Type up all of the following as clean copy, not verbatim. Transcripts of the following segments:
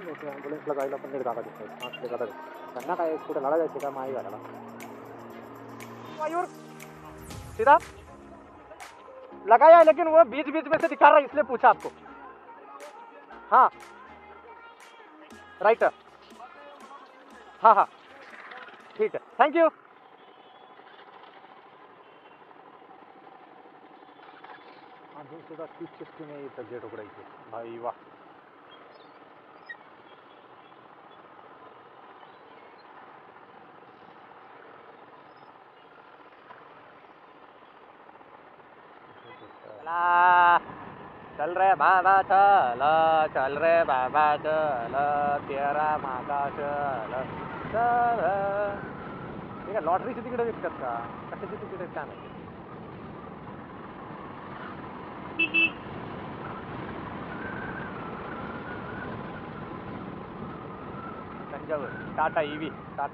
मोठी ॲम्ब्युलन्सला जायला पण नीट जागा दिसत नाही. असले जागा त्यांना काय कुठे लढा जायचे का माही घालायला. मयूर सीधा लगाया है लेकिन वो बीच बीच में से दिखा रहा है इसलिए पूछा आपको. हाँ राइट हाँ हाँ ठीक है थैंक यू. अजून सुद्धा 30 चिठ्ठी नाही इथं गेट उघडायची. भाई वा. चल रे बाबा चल रे बाबा चल तेरा मागा चल चल. ठीक आहे लॉटरीची तिकीट विकतात का कशाची तिकीट आहेत काय माहिती. तंजावर टाटा ईव्ही तर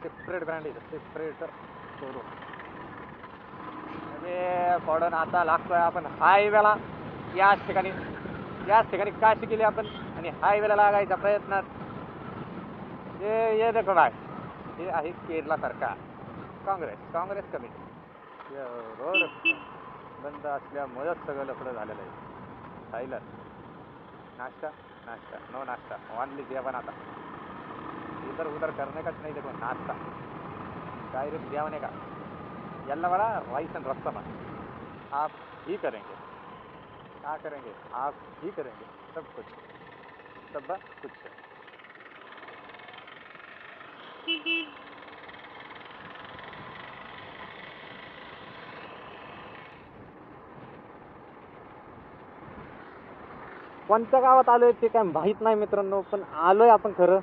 सेपरेट ब्रँड आहे सेपरेट शोरूम. अरे पडून आता लागतोय आपण हायवेला. याच ठिकाणी काय शिकले आपण आणि हायवेला लागायचा प्रयत्न. हे देखो काय हे आहे केरला सरकार काँग्रेस कमिटी. रोड बंद असल्यामुळेच सगळं लफडं झालेलं आहे. खायला नाश्ता नो नाश्ता ओनली जेवण. आता इधर उधर करने का नहीं. देखो नाश्ता डायरेक्ट जेवने का. यल्ला बड़ा राइस एंड रसम आप ही करेंगे. क्या करेंगे आप ही करेंगे सब कुछ. कोणत्या गावात आलोय ते काय माहीत नाही मित्रांनो. पण आलोय आपण खरं.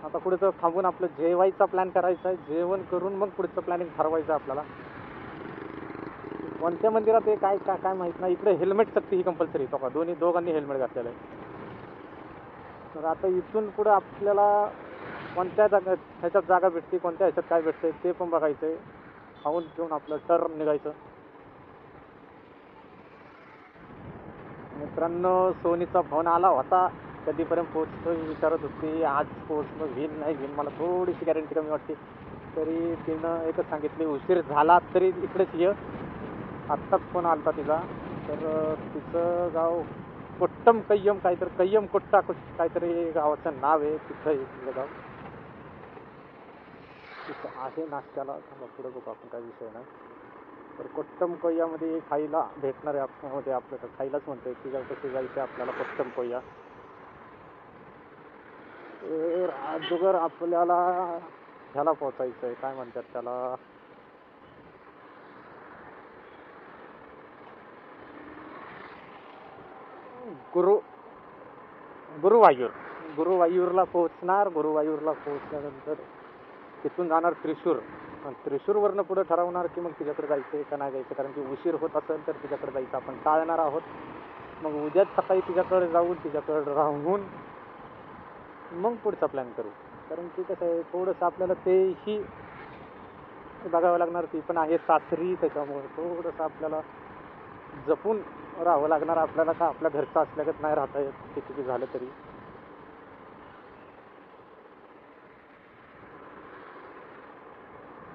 आता पुढचं थांबून आपलं जेवायचा प्लॅन करायचा आहे. जेवण करून मग पुढचं प्लॅनिंग ठरवायचं आपल्याला. कोणत्या मंदिरात आहे काय माहीत नाही. इकडे हेल्मेट सक्ती ही कंपल्सरी तो का दोघांनी हेल्मेट घातलेलं आहे. तर आता इथून पुढं आपल्याला कोणत्या ह्याच्यात जागा भेटते कोणत्या ह्याच्यात काय भेटते ते पण बघायचं आहे. खाऊन पिऊन आपलं टर्न निघायचं. मित्रांनो सोनीचा फोन आला होता. कधीपर्यंत पोहोचतो विचारत होती. आज पोहोचणं होईल नाही होईल मला थोडीशी गॅरंटी कमी वाटते. तरी तिनं एकच सांगितली उशीर झाला तरी इकडेच ये. आत्ताच फोन आला होता तिचा. तर तिचं गाव कोट्टम कय्यम काहीतरी कय्यम कोट्टा काहीतरी गावाचं नाव आहे. तिथं आहे तिचं गाव. तिथं आहे नाश्त्याला. पुढे बघू आपण काही विषय नाही. तर कोट्टम कोय्यामध्ये खायला भेटणार आहे आपल्यामध्ये. आपलं तर खायलाच म्हणतोय तिच्या कसे जायचं आपल्याला कोट्टम कोय्या. तर अगोदर आपल्याला ह्याला पोचायचं आहे काय म्हणतात त्याला गुरुवायूरला पोहोचणार. गुरुवायूरला पोहोचल्यानंतर तिथून जाणार त्रिशूरवरनं पुढं ठरवणार की मग तिच्याकडे जायचं का नाही जायचं. कारण की उशीर होत असेल तर तिच्याकडे जायचं आपण टाळणार आहोत. मग उद्याच सकाळी तिच्याकडे जाऊन तिच्याकडे राहून मग पुढचा प्लॅन करू. कारण की कसं आहे थोडंसं आपल्याला तेही बघावं लागणार. ती पण आहे सासरी त्याच्यामुळे थोडंसं आपल्याला जपून राहावं लागणार आपल्याला. का आपल्या घरचं असल्यागत नाही राहता येत किती झालं तरी.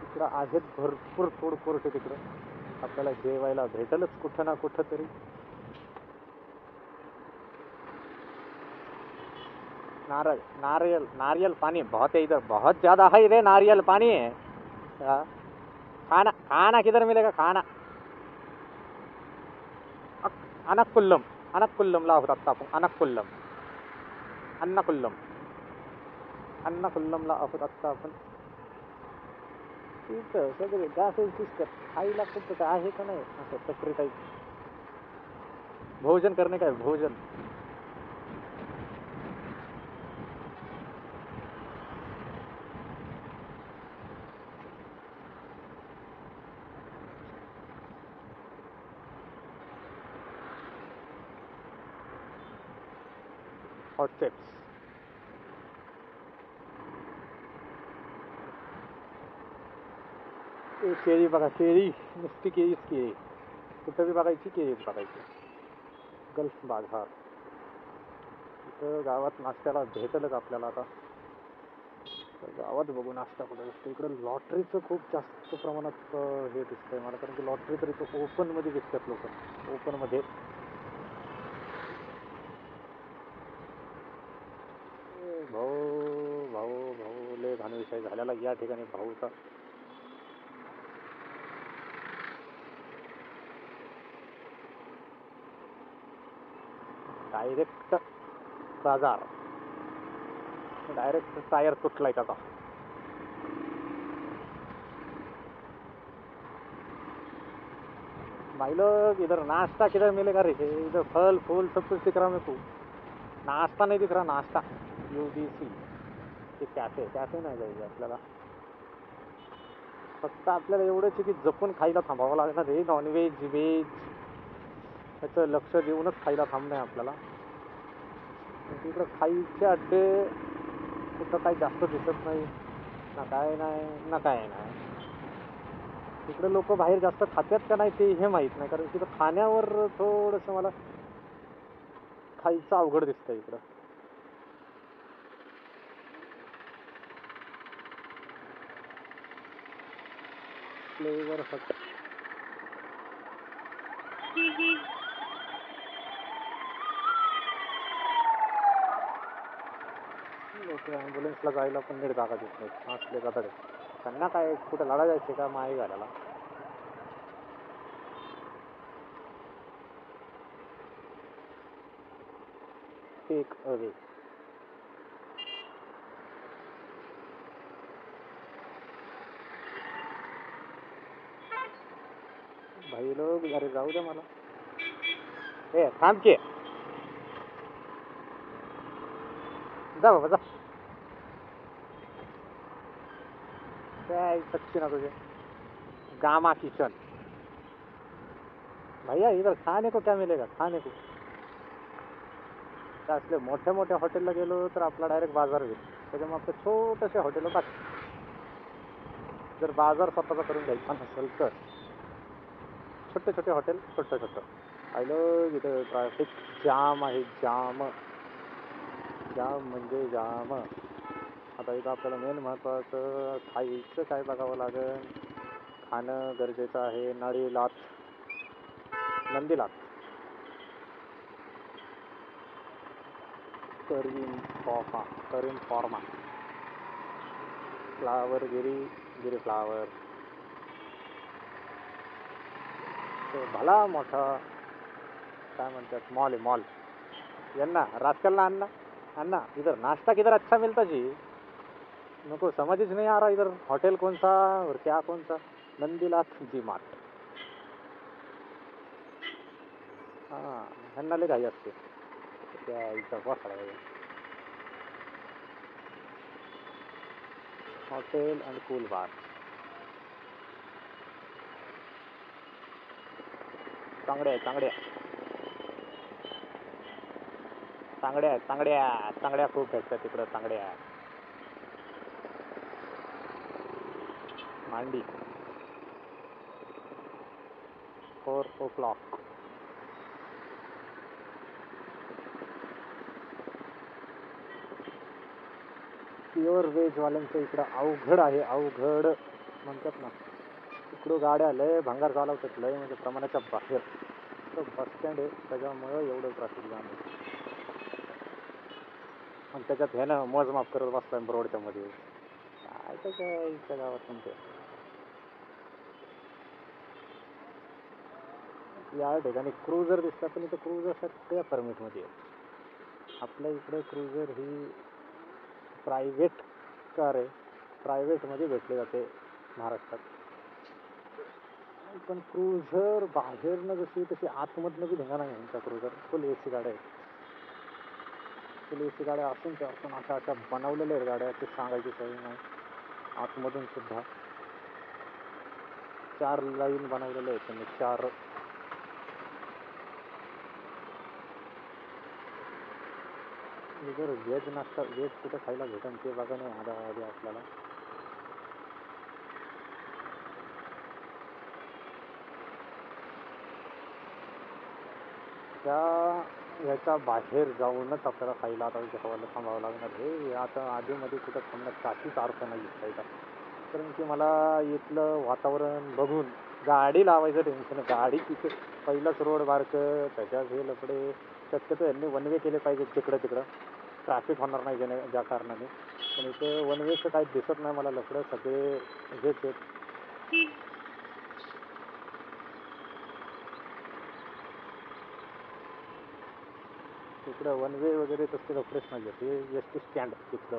तिकडं आहेत भरपूर फूड कोर्ट तिकडं. आपल्याला जेवायला भेटेलच कुठं ना कुठं तरी. नारियल पानी बहुत है इधर. बहुत ज़्यादा है इधर नारियल पानी है. खाना किधर मिलेगा खाना. अनक्कुल्लम ला होतात आपण. अन्नकुल्लम ला आहोत आपण. तिथं सगळे जास्त दिसतात. खायला कुठं आहे का नाही असं टपरी टाईप. भोजन करणे काय भोजन. Hot chips. केळी बघा केळी नुसती केळीच केळी. कुठं बी बघायची केळीच बघायची. गल्फ बाजार इथं गावात नाश्त्याला भेटेलच आपल्याला आता. तर गावात बघू नाश्ता कुठे दिसतो. इकडं लॉटरीचं खूप जास्त प्रमाणात हे दिसतंय मला, कारण की लॉटरी तर इथं ओपनमध्ये विकतात लोक. ओपनमध्ये भाऊ भाऊ भाऊ लय घाण विषय झालेला या ठिकाणी भाऊचा. डायरेक्ट बाजार, डायरेक्ट टायर तुटलाय त्याचा. भाई लोग इधर नाश्ता किधर मिलेगा रे? इधर फल फूल सब कुछ दिख रहा मेरे को, नाश्ता नहीं दिख रहा. नाश्ता UBC ते कॅफे, कॅफे नाही जायचं आपल्याला. फक्त आपल्याला एवढंच आहे की जपून खायला थांबावं लागणार रे. नॉनव्हेज व्हेज त्याचं लक्ष देऊनच खायला थांबणं आहे आपल्याला. इकडं खायचे अड्डे कुठं काही जास्त दिसत नाही ना, काय नाही ना काय नाही. इकडे लोक बाहेर जास्त खात्यात का नाही ते हे माहीत नाही, कारण तिथं खाण्यावर थोडंसं मला खायचं अवघड दिसतंय इकडं. फ्लेवर हट लोक ॲम्ब्युलन्सला जायला पण नीट जागा देत नाहीत असले गदाडे. त्यांना काय कुठे लढा जायचे का माही घालायला. Take away. भाई लोग अरे जाऊ द्या मला. ए थांब की, जा बाबा जा. काय सच्ची ना तुझे गामा किचन. भैया इधर खाने को क्या मिलेगा? खाने को असले मोठ्या मोठ्या हॉटेलला गेलो तर आपला डायरेक्ट बाजार होईल. त्याच्यामुळे आपल्या छोट्याशा हॉटेल होतात. जर बाजार स्वतःचा करून घ्यायचा नसेल तर छोटे छोटे हॉटेल, छोटं छोटं. आयलो इथं ट्रॅफिक जाम आहे. जाम जाम म्हणजे जाम. आता इथं आपल्याला मेन महत्त्वाचं खायचं काय बघावं लागेल. खाणं गरजेचं आहे. नळी लात, नंदी लात, करीम फॉर्मा, करीम फॉर्मा, फ्लावर गिरी, गिरी फ्लावर. तो भला मोठा काय म्हणतात मॉल आहे मॉल. यांना राजकलना अन्ना अन्ना इधर नाश्ता किधर अच्छा मिलता जी? मेरे को समझ ही नहीं आ रहा इधर होटल कौन सा और क्या कौन सा. नंदीलाथ जी मार्ट. हाँ ह्यांना लय घाई असते. त्या इथं बसायला पाहिजे. हॉटेल अँड कूल बार. चांगड्या चांगड्या चांगड्या चांगड्या चांगड्या खूप भेटतात तिकडं. चांगड्या मांडी 4 o'clock. प्युअर व्हेजवाल्यांचं इकडं अवघड आहे. अवघड म्हणतात ना. इकडं गाड्या लय भंगार चालवतात. लय म्हणजे प्रमाणाच्या बाहेर. बस स्टँड आहे त्याच्यामुळं एवढं ट्रॅफिक जाम आहे. आणि त्याच्यात ह्यानं मोजमाप करत बसलाय रोडच्या मध्ये. काय त्याच्या इथल्या गावात तुमच्या या ठिकाणी क्रुझर दिसतात, पण इथं क्रुझर सगळ्या परमिटमध्ये आहे. आपल्या इकडे क्रुझर ही प्रायव्हेट कार आहे. प्रायव्हेटमध्ये भेटली जाते महाराष्ट्रात. पण क्रुझर बाहेरनं जशी तशी आतमधनं बी धिंगाणा आहे यांच्या. क्रुझर फुल AC गाड्या आहेत. फुल AC गाड्या असून त्या पण अशा अशा बनवलेल्या आहेत गाड्या ते सांगायची सोय नाही. आतमधून सुद्धा 4 लाईन बनवलेले आहेत त्यांनी. 4 जर व्हेज नाश्ता व्हेज कुठं खायला भेटेल ते बघा नाही आधी आपल्याला. त्या याच्या बाहेर जाऊनच आपल्याला खायला आता जेवायला थांबावं लागणार. हे आता आधीमध्ये कुठं थांबण्यात काहीच अर्थ नाही खायला. कारण की मला इथलं वातावरण बघून गाडी लावायचं टेन्शन. गाडी तिथे पहिलंच रोड बारकं, त्याच्यात हे लफडे. शक्यतो यांनी वन वे केले पाहिजे तिकडं तिकडं, ट्रॅफिक होणार नाही ज्या कारणाने. पण इथे वन वेचं काही दिसत नाही मला. लफडं सगळे हेच आहेत. तिकडं वन वे वगैरे तसले लफडेच नाही आहेत. हे एस टी स्टँड तिथलं.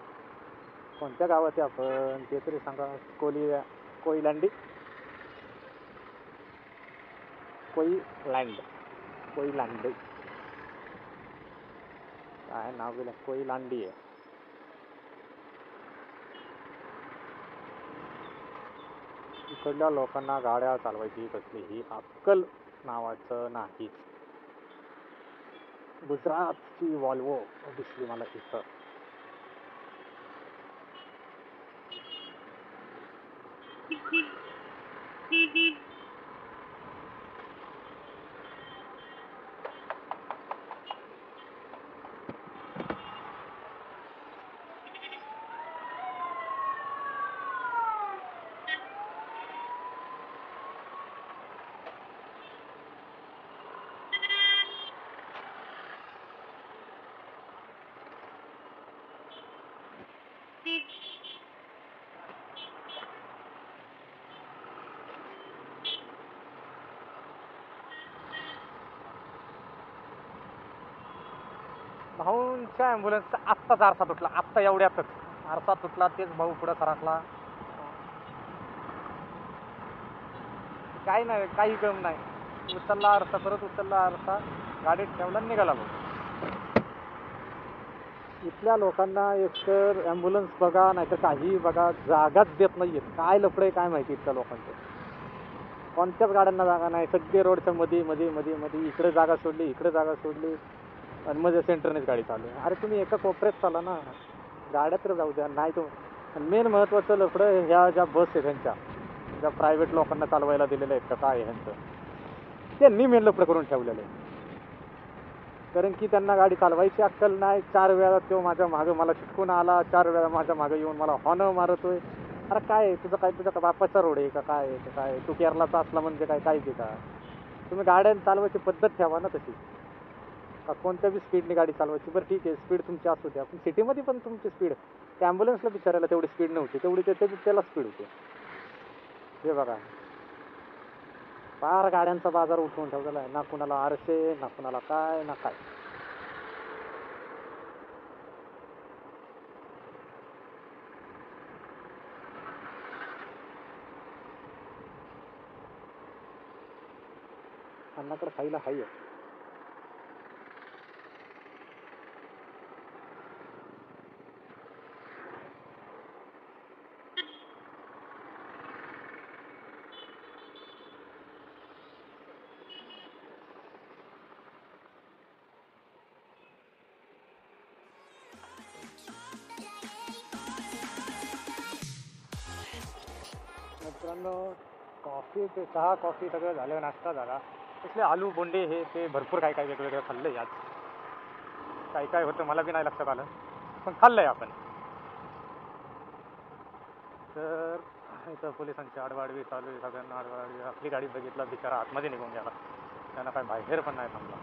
कोणत्या गावात आहे आपण ते तरी सांगा. कोईलँडी कोईलँड काय नाव गेलं. कोईलांडी आहे. इकडल्या लोकांना गाड्या चालवायची कसलीही अक्कल नावाचं नाही. गुजरातची वॉल्वो दिसली मला इथं. भाऊंच्या ॲम्ब्युलन्सचा आत्ताच आरसा तुटला. आत्ता एवढ्यातच आरसा तुटला. तेच भाऊ पुढं सरकला. काही नाही, काही गम नाही. उचलला आरसा, परत उचलला आरसा, गाडीत ठेवला, निघाला भाऊ. इथल्या लोकांना एकतर ॲम्ब्युलन्स बघा नाही तर काहीही बघा, जागाच देत नाही आहेत. काय लफडं आहे काय माहिती इथल्या लोकांचं. कोणत्याच गाड्यांना जागा नाही. सगळे रोडच्या मध्ये मध्ये मध्ये मध्ये इकडे जागा सोडली, इकडे जागा सोडली, आणि मध्ये सेंटरनेच गाडी चालू आहे. अरे तुम्ही एका कोपऱ्यात चाला ना, गाड्या तर जाऊ द्या. नाही तो मेन महत्त्वाचं लफडं ह्या ज्या बस आहे त्यांच्या, ज्या प्रायव्हेट लोकांना चालवायला दिलेल्या आहेत का काय आहे ह्यांचं, त्यांनी मेन लफडं करून ठेवलेलं आहे. कारण की त्यांना गाडी चालवायची अक्कल नाही. 4 वेळा तो माझ्या मागं मला चिटकून आला, 4 वेळा माझ्या मागं येऊन मला हॉर्न मारतोय. अरे काय आहे तुझं, काय तुझ्या बापाचा रोड आहे का काय आहे का काय? तू केरलाचा असला म्हणजे काय काय का? तुम्ही गाड्या चालवायची पद्धत ठेवा ना तशी. का कोणत्या बी स्पीडने गाडी चालवायची. बरं ठीक आहे, स्पीड तुमची असू द्या, पण सिटीमध्ये पण तुमची स्पीड, त्या ॲम्ब्युलन्सला बिचारायला तेवढी स्पीड नव्हती, तेवढी त्याला स्पीड होती. हे बघा, फार गाड्यांचा बाजार उठवून ठेवलेला आहे. ना कुणाला आरसे, ना कुणाला काय ना काय. अन्नाकडे खायला हाय. मित्रांनो, कॉफी ते चहा कॉफी सगळं झालं, नाश्ता झाला. तसले आलू बोंडे हे ते भरपूर काय काय वेगवेगळं खाल्लं आज. काय काय होतं मला बी नाही लक्षात आलं, पण खाल्लंय आपण. तर इथं पोलिसांची आडवाडवी चालू आहे. सगळ्यांना आडवाडवी. आपली गाडी बघितला बिचारा आतमध्ये निघून गेला. त्यांना काय बाहेर पण नाही थांबला.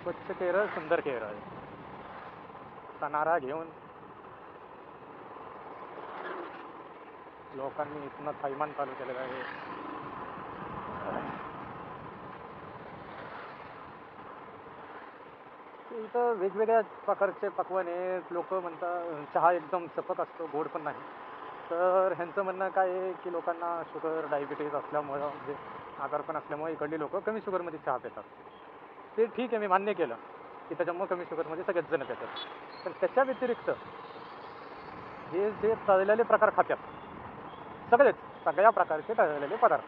स्वच्छ केरळ, सुंदर केरळ. नारा घेऊन लोकांनी इथनं थैमान चालू केलेलं आहे. इथं वेगवेगळ्या प्रकारचे पक्वान आहेत. लोक म्हणतात चहा एकदम सपक असतो, गोड पण नाही. तर ह्यांचं म्हणणं काय आहे की लोकांना शुगर डायबिटीज असल्यामुळं, म्हणजे आजारपण असल्यामुळे इकडली लोक कमी शुगरमध्ये चहा पितात. ते ठीक आहे, मी मान्य केलं की त्याच्यामुळे कमी शुगरमध्ये सगळेच जण पितात. पण त्याच्या व्यतिरिक्त हे जे तळलेले प्रकार खात्यात, सगळ्या प्रकारचे तळलेले पदार्थ,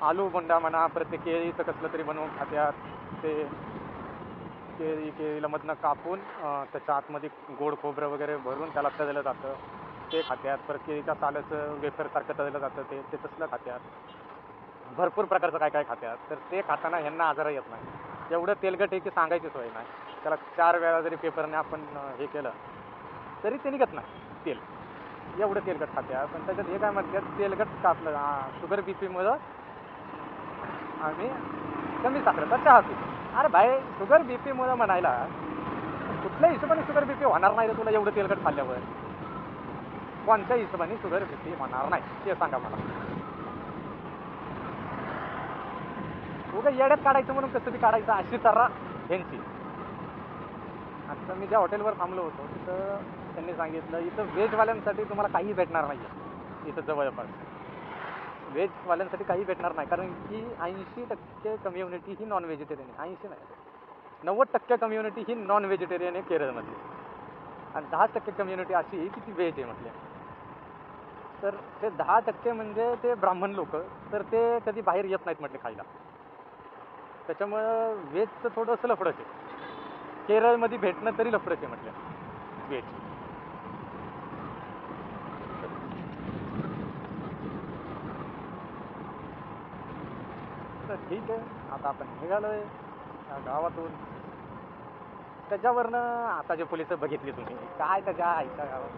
आलू बोंडा म्हणा, परत केळीचं कसलं तरी बनवून खात्यात. ते केळीला मधनं कापून त्याच्या आतमध्ये गोड खोबरं वगैरे भरून त्याला तळलं जातं. ते खात्यात, परत केळीच्या सालाचं वेफरसारखं तळलं जातं ते तसलं खात्यात, भरपूर प्रकारचं काय काय खात्यात. तर ते खाताना ह्यांना आजार येत नाही. एवढं तेलकट आहे की सांगायची सोय नाही. त्याला 4 वेळा जरी पेपरने आपण हे केलं तरी ते निघत नाही तेल, एवढं तेलकट खात्यात. पण त्याच्यात हे काय म्हणतात, तेलकट आपलं शुगर बीपीमुळं आम्ही कमी साखरेचा चहा पितो. अरे भाई, शुगर बीपीमुळं म्हणायला कुठल्याही हिशोबाने शुगर बीपी होणार नाही रे तुला एवढं तेलकट खाल्ल्यावर. कोणत्या हिशोबाने शुगर बीपी होणार नाही ते सांगा मला. उगा येड्यात काढायचं म्हणून कसं बी काढायचं अशी तर्रा ह्यांची. आता मी ज्या हॉटेलवर थांबलो होतो तिथं त्यांनी सांगितलं इथं व्हेजवाल्यांसाठी तुम्हाला काही भेटणार नाही आहे. इथं जवळपास व्हेजवाल्यांसाठी काही भेटणार नाही, कारण की 80% कम्युनिटी ही नॉन व्हेजिटेरियन आहे. 80 नाही, 90% कम्युनिटी ही नॉन व्हेजिटेरियन आहे केरळमधली, आणि 10% कम्युनिटी अशी आहे की ती व्हेज आहे म्हटले. तर ते 10% म्हणजे ते ब्राह्मण लोक, तर ते कधी बाहेर येत नाहीत म्हटले खायला. त्याच्यामुळं व्हेजचं थोडंसं लफडंच आहे. केरळमध्ये भेटणं तरी लफडंच आहे म्हटलं व्हेज. तर ठीक आहे, आता आपण निघालोय गावातून. त्याच्यावरनं आता जे पोलिस बघितली तुम्ही काय त्याच्या ऐका गावात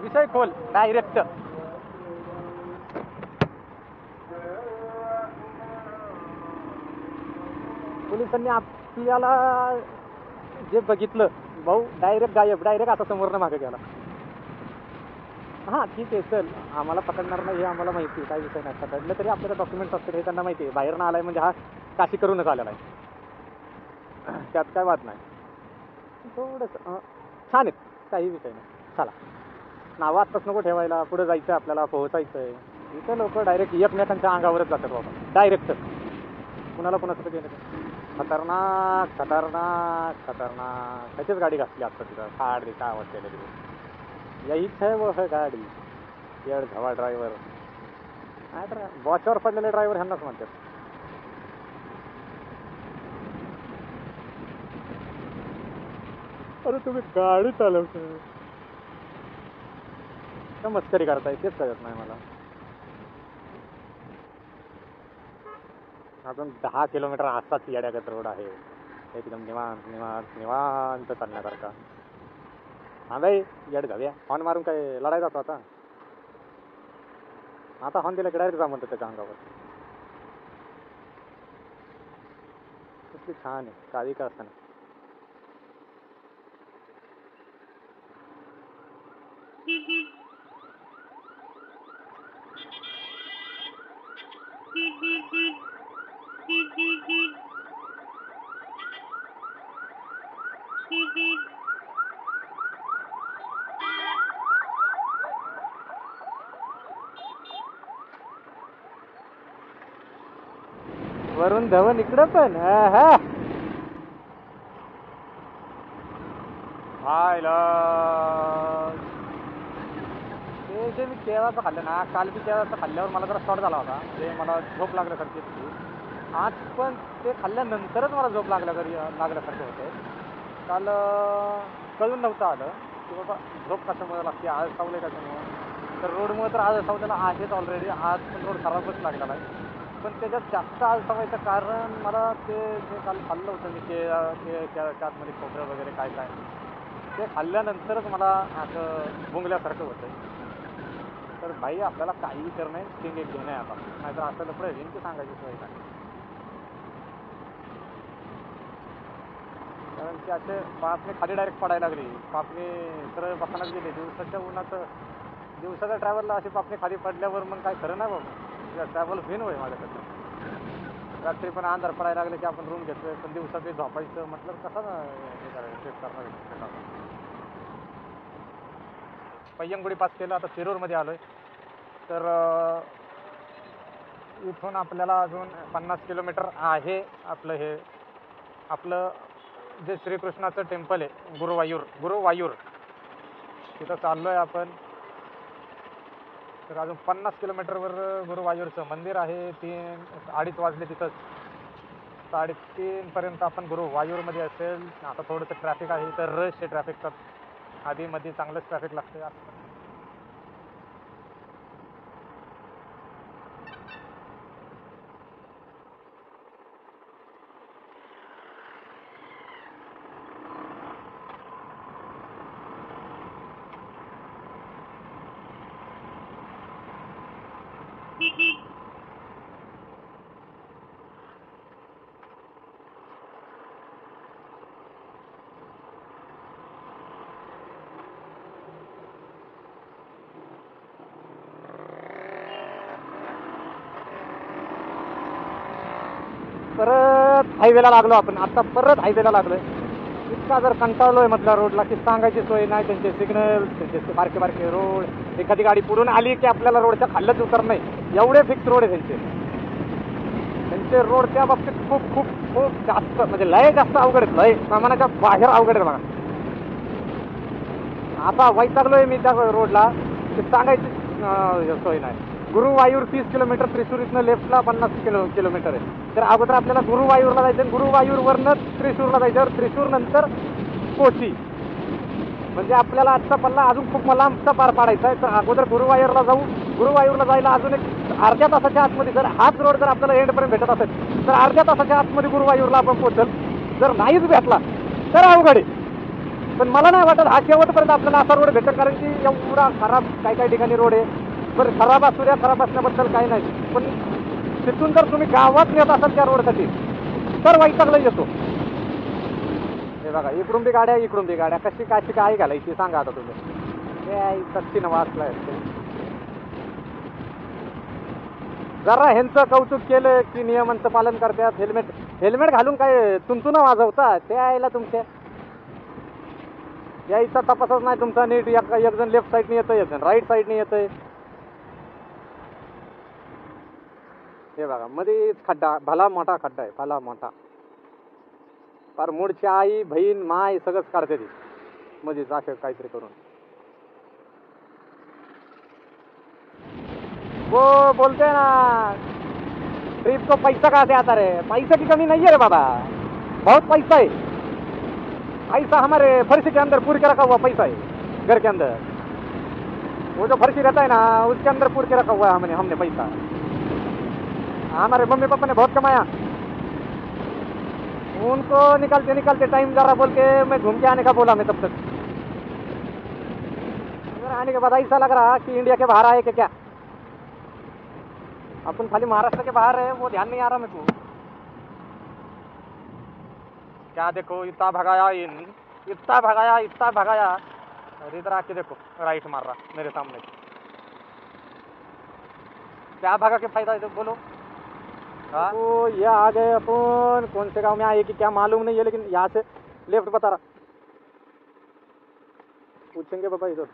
विषय खोल डायरेक्ट. पोलिसांनी आपल्याला जे बघितलं भाऊ डायरेक्ट गायब, डायरेक्ट आता समोरनं मागे गेला. हां ठीक आहे चल, आम्हाला पकडणार नाही हे आम्हाला माहिती आहे, काही विषय नाही. पकडलं तरी आपल्याला डॉक्युमेंट्स असतात हे त्यांना माहिती आहे. बाहेर ना आलाय म्हणजे हा काशी करूनच आलेला आहे, त्यात काय वाद नाही. थोडंसं छान आहेत, काही विषय नाही. चला, नावं आत्ताच नको ठेवायला, पुढे जायचं आपल्याला, पोहोचायचं आहे. इथं लोक डायरेक्ट एकमेकांच्या अंगावरच जातात बाबा, डायरेक्ट. कुणाला कुणाचं घेणं नाही. खतरनाक खतरनाक खतरनाक. त्याचीच गाडी घातली आत्ता तिथं, फाड दिसा आवाज केलं तिथे. यहीच है वो है गाडी, येड झवा ड्रायव्हर. नाही तर बॉचवर पडलेले ड्रायव्हर ह्यांनाच म्हणतात. अरे तुम्ही गाडी चालवता का मस्करी करताय तेच कळत नाही मला. अजून 10 किलोमीटर असाच येड्यागत रोड आहे, एकदम निवांत निवांत निवांत चालण्यासारखा. हा बाई येड जाऊया, हॉर्न मारून काय लढाई जातो आता. आता हॉर्न दिला की डायरेक्ट जा म्हणतो त्याच्या अंगावर. किती छान आहे, काही का असताना. वरून धवन इकडं पण ते जे मी केळाचं खाल्लं ना, काल बी केळाचं खाल्ल्यावर मला जरा शॉर्ट झाला होता, म्हणजे मला झोप लागल्यासारखी होती. आज पण ते खाल्ल्यानंतरच मला झोप लागल्यासारखं होतं. काल कळून नव्हतं आलं की बाबा झोप कशामुळे लागते, आज सावले कशामुळं. तर रोडमुळे तर आज सावलेला आहेच ऑलरेडी, आज पण रोड खराबच लागलेला आहे. पण त्याच्यात जास्त आळसावायचं कारण मला ते जे काल खाल्लं होतं मी आतमध्ये खोबरं वगैरे काय काय, ते खाल्ल्यानंतरच मला असं भुंगल्यासारखं होतं. तर भाई आपल्याला काही करणं आहे, स्टिंग एक घेणं आहे आता, नाहीतर असं लपडं घेऊन सांगायची सोय नाही. कारण की असे पापणी खाली डायरेक्ट पडायला लागली, पापणी सरळ बसायलाच गेली. दिवसाच्या ट्रॅव्हलला अशी पापणी खाली पडल्यावर मग काय खरं नाही बाबा, ट्रॅव्हल होईन होय माझ्याकडनं. रात्री पण अंधार पडायला लागले की आपण रूम घेतोय, पण दिवसा बी झोपायचं म्हटलं कसं हे करणार. पय्यंगुडी पास केलं, आता शिरूरमध्ये आलोय. तर इथून आपल्याला अजून 50 किलोमीटर आहे. आपलं जे श्रीकृष्णाचं टेम्पल आहे गुरुवायूर तिथं चाललोय आपण. तर अजून 50 किलोमीटरवर गुरुवायूरचं मंदिर आहे. 2:30 वाजले तिथंच, 3:30 पर्यंत आपण गुरुवायूरमध्ये असेल. आता थोडंसं ट्रॅफिक आहे तर रश आहे ट्रॅफिकचं, आधीमध्ये चांगलंच ट्रॅफिक लागतं. परत हायवेला लागलो आपण. आता परत हायवेला लागलोय. इतका जर कंटाळलोय मधल्या रोडला की सांगायची सोय नाही. त्यांचे सिग्नल, त्यांचे बारके बारके रोड, एखादी गाडी पुढून आली की आपल्याला रोडच्या खाल्लंच उतर नाही, एवढे फिक्स रोड आहे त्यांचे रोड त्या बाबतीत खूप खूप खूप जास्त, म्हणजे लय जास्त अवघड आहेत, लय प्रमाणाच्या बाहेर अवघड आहे बघा. आता वैतागलोय मी त्या रोडला की सांगायची सोय नाही. गुरुवायूर 30 किलोमीटर, त्रिशूर इथनं लेफ्टला 50 किलोमीटर आहे. तर अगोदर आपल्याला गुरुवायूरला जायचं, गुरुवायूरवरनं त्रिशूरला जायचं, त्रिशूर नंतर कोची. म्हणजे आपल्याला आजचा पल्ला अजून खूप लांबचा पार पाडायचा आहे. तर अगोदर गुरुवायूरला जाऊ. गुरुवायूरला जायला अजून एक अर्ध्या तासाच्या आतमध्ये, जर हाच रोड जर आपल्याला एंडपर्यंत भेटत असेल तर अर्ध्या तासाच्या आतमध्ये गुरुवायूरला आपण पोहोचल. जर नाहीच भेटला तर अवघड आहे. पण मला नाही वाटत हा शेवटपर्यंत आपल्याला असा रोड भेटेल, कारण की एवढा खराब काही ठिकाणी रोड आहे. बरं, खराब असू द्या, खराब असण्याबद्दल काही नाही, पण तिथून जर तुम्ही गावात नेत असाल त्या रोडसाठी तर वैतागला येतो. हे बघा, इकडून बी गाड्या कशी काय घालायची सांगा आता तुम्ही. सच्ची वाचलाय. जरा ह्यांचं कौतुक केलं की नियमांचं पालन करतात. हेल्मेट घालून काय तुंतून वाजवता ते यायला तुमच्या यायचा तपासच नाही तुमचा नीट. एक जण लेफ्ट साईडने येतोय, एक जण राईट साईडने येतोय. हे बघा, मध्येच खड्डा, भला मोठा खड्डा आहे, भला मोठा. फार मूळची आई बहीण माय सगळंच काढते ती मध्येच असे काहीतरी करून. वो बोलते ना, ट्रिप को पैसा कहाँ से आता रे? पैसे की कमी नहीं है रे बाबा, बहुत पैसा है. पैसा हमारे फर्शी के अंदर पूर के रखा हुआ पैसा है. घर के अंदर वो जो फर्शी रहता है ना, उसके अंदर पूर के रखा हुआ है हमने पैसा. हमारे मम्मी पापा ने बहुत कमाया, उनको निकालते निकालते टाइम जा रहा बोल के मैं घूम के आने का बोला. मैं तब तक आने के बाद ऐसा लग रहा कि इंडिया के बाहर आए कि क्या. अपन खाली महाराष्ट्र के बाहर है, वो ध्यान नहीं आ रहा मेरे को. क्या देखो, इतना भगाया. और इधर आके देखो, राइट मार रहा मेरे सामने. क्या भगा के फायदा है बोलो. तो ये आ गए अपन. कौन से गांव में आए कि क्या मालूम नहीं है, लेकिन यहाँ से लेफ्ट बता रहा. पूछेंगे बाबा इधर.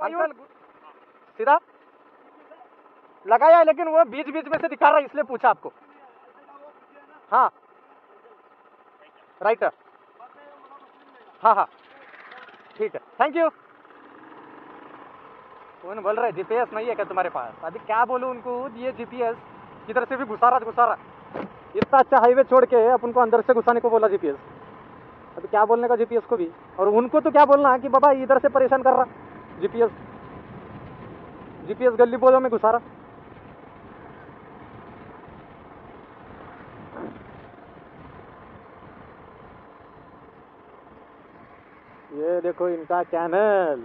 अंकल सीधा लगाया है, लेकिन वो बीच बीच में से दिखा रहा है, इसलिए पूछा आपको. हाँ, राइट. हाँ, ठीक है, थैंक यू. कौन बोल रहा है जीपीएस नहीं है क्या तुम्हारे पास? अभी क्या बोलूं उनको, ये जीपीएस किधर से भी घुसा रहा. इतना अच्छा हाईवे छोड़ के अपन को अंदर से घुसाने को बोला जीपीएस. अभी क्या बोलने का जीपीएस को भी, और उनको तो क्या बोलना है कि बाबा इधर से परेशान कर रहा जीपीएस गली बोलो में घुसा रहा. ये देखो इनका चैनल,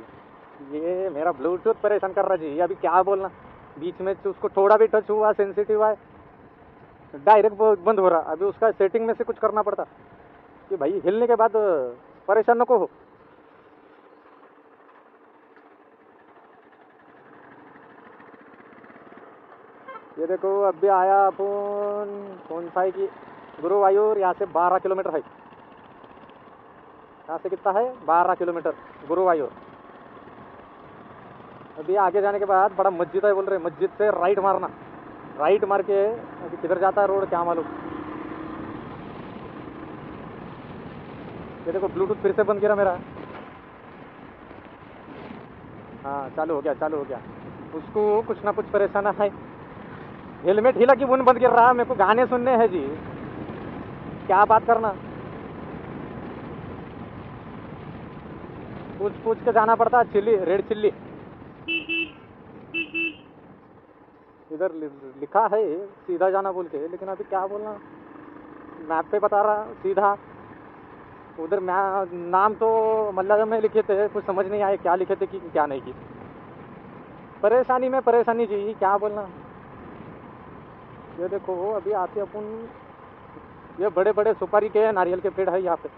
ये मेरा ब्लूटूथ परेशान कर रहा जी. अभी क्या बोलना, बीच में उसको थोड़ा भी टच हुआ, सेंसिटिव है, डायरेक्ट बंद हो रहा. अभी उसका सेटिंग में से कुछ करना पड़ता कि भाई हिलने के बाद परेशान नको हो. ये देखो, अभी आया अपन कौन सा है कि गुरुवायूर. यहाँ से 12 किलोमीटर है. यहाँ से कितना है? 12 किलोमीटर गुरुवायूर. अभी आगे जाने के बाद बड़ा मस्जिद है बोल रहे, मस्जिद से राइट मारना. राइट मार के अभी किधर जाता है रोड क्या मालूम. ये देखो, ब्लूटूथ फिर से बंद गिरा मेरा. हाँ, चालू हो गया. उसको कुछ ना कुछ परेशान है. हेलमेट हिला कि बंद गिर रहा. मेरे को गाने सुनने हैं जी, क्या बात करना. पूछ के जाना पड़ता. चिल्ली, रेड चिल्ली इधर लिखा है सीधा जाना बोल के, लेकिन अभी क्या बोलना. मैप पे बता रहा सीधा. उधर नाम तो मलयालम में लिखे थे, कुछ समझ नहीं आए क्या लिखे थे कि क्या नहीं की. परेशानी में परेशानी जी, क्या बोलना। ये देखो अभी आते अपन, ये बड़े बड़े सुपारी के नारियल के पेड़ है यहाँ पे।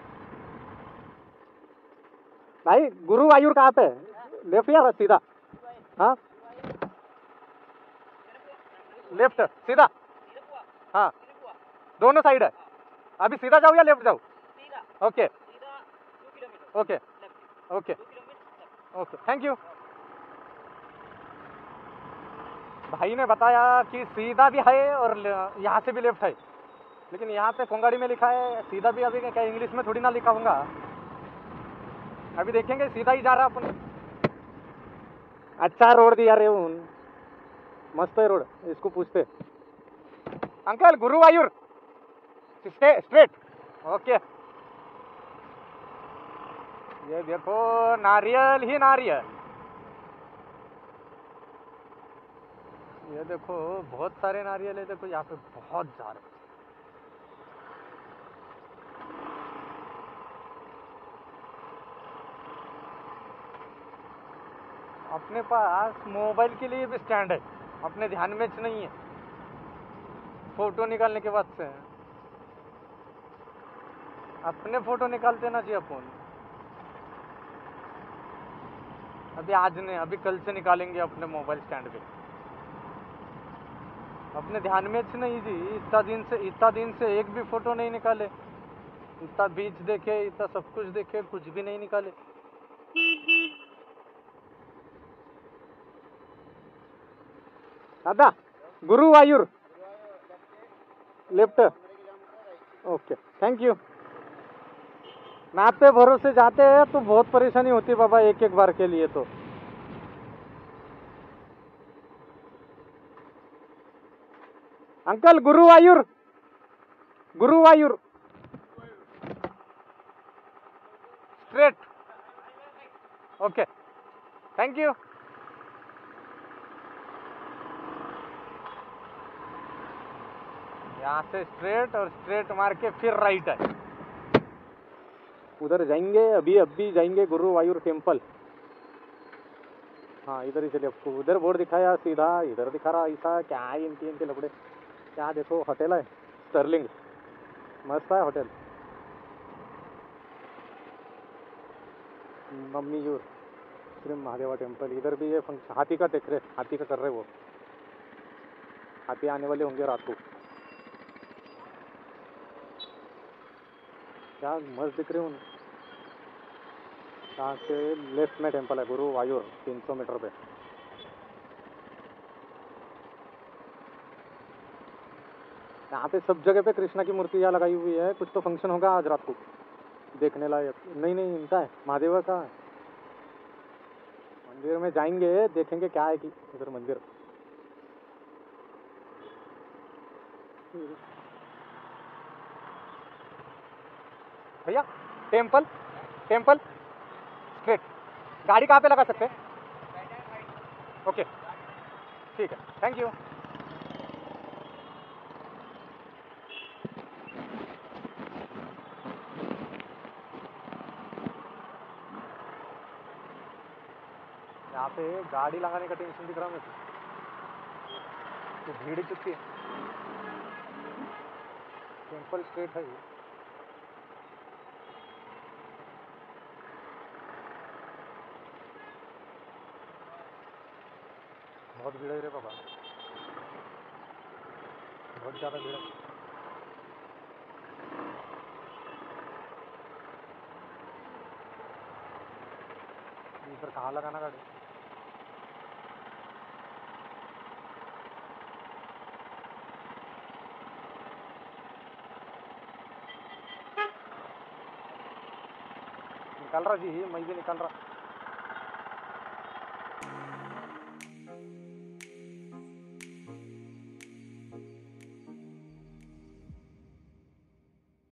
भाई गुरुवायूर कहाँ पे है? लेफ्ट या सीधा? हाँ लेफ्ट सीधा, हाँ दोनों साइड है। अभी सीधा जाऊँ या लेफ्ट जाऊँ? Okay okay okay okay, thank you. भाई ने बताया कि सीधा भी है और यहाँ से भी लेफ्ट है, लेकिन यहाँ पे कोंगाड़ी में लिखा है सीधा भी। अभी क्या इंग्लिश में थोड़ी ना लिखा होगा, अभी देखेंगे। सीधा ही जा रहा अपन। अच्छा रोड दिया रे उन, मस्त है रोड। इसको पूछते अंकल गुरुवायूर स्ट्रेट। ओके, ये देखो नारियल ही नारियल। ये देखो बहुत सारे नारियल है, देखो यहाँ पे बहुत सारे। अपने पास मोबाइल के लिए भी स्टैंड है, अपने ध्यान में नहीं है। फोटो निकालने के बाद से अपने फोटो निकालते ना जी अपन। अभी आज नहीं, अभी कल से निकालेंगे अपने मोबाइल स्टैंड पे। अपने ध्यान में नहीं जी, इतना दिन से एक भी फोटो नहीं निकाले। इतना बीच देखे, इतना सब कुछ देखे, कुछ भी नहीं निकाले। दादा Guruvayur left. Okay thank you. Map पे भरोसे जाते हैं तो बहुत परेशानी होती है बाबा, एक एक बार के लिए तो। Uncle Guruvayur, Guruvayur straight. Okay thank you. यहाँ से स्ट्रेट और स्ट्रेट मार के फिर राइट है, उधर जाएंगे। अभी जाएंगे गुरुवायूर टेम्पल। हाँ इधर ही चलिए। आपको उधर बोर्ड दिखाया सीधा, इधर दिखा रहा ऐसा। क्या है इनके लपड़े। क्या देखो होटल है स्टर्लिंग, मस्त है hotel. Mummy your Shri Mahadeva temple. इधर भी ये फंक्शन हाथी का देख रहे, हाथी का कर रहे वो। हाथी आने वाले होंगे रात को। क्या मस्त दिख रहे हैं। यहाँ से लेफ्ट में टेम्पल है गुरुवायूर, 300 मीटर पे। यहाँ पे सब जगह पे कृष्णा की मूर्तियाँ लगाई हुई है। कुछ तो फंक्शन होगा आज रात को, देखने लायक। नहीं नहीं इनका है, महादेवा का है। मंदिर में जाएंगे, देखेंगे क्या है कि इधर मंदिर। भैया टेम्पल, टेम्पल स्ट्रेट। गाड़ी कहाँ पे लगा सकते हैं? ओके ठीक है थैंक यू। यहाँ पे गाड़ी लगाने का टेंशन दिख रहा है मुझे, तो भीड़ कितनी है। टेम्पल स्ट्रेट है ये। बहुत भीड़ है रे बाबा, बहुत ज़्यादा भीड़ है। इधर कहाँ लगाना गाड़ी? निकाल रहा जी, मैं भी निकाल रहा।